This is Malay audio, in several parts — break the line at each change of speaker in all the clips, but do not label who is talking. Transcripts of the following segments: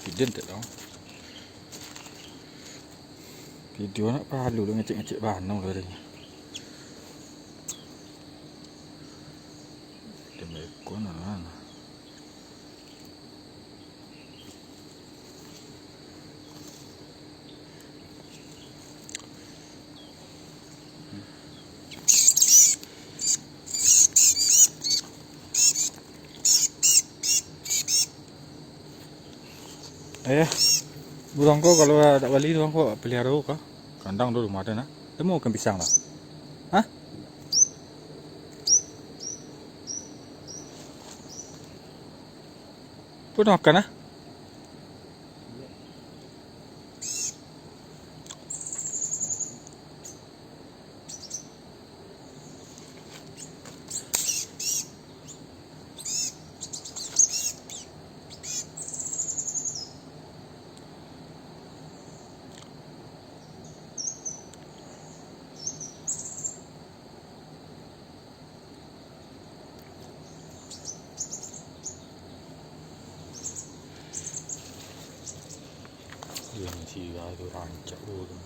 video tak tahu. Video nak palu lu ngecek-ngecek bahan lu tadi. Demi konan. Burung kau kalau ada wali tu kau pelihara kau kandang tu rumah ada nak. Temu ikan pisang lah. Hah? Pun makan ah? Yang siapa tu rancak tu.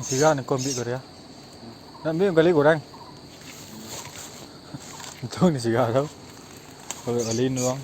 Siga nak ambil kau dia. Nak ambil kali goreng. Itu ni siga tau. Kalau kali ni bang.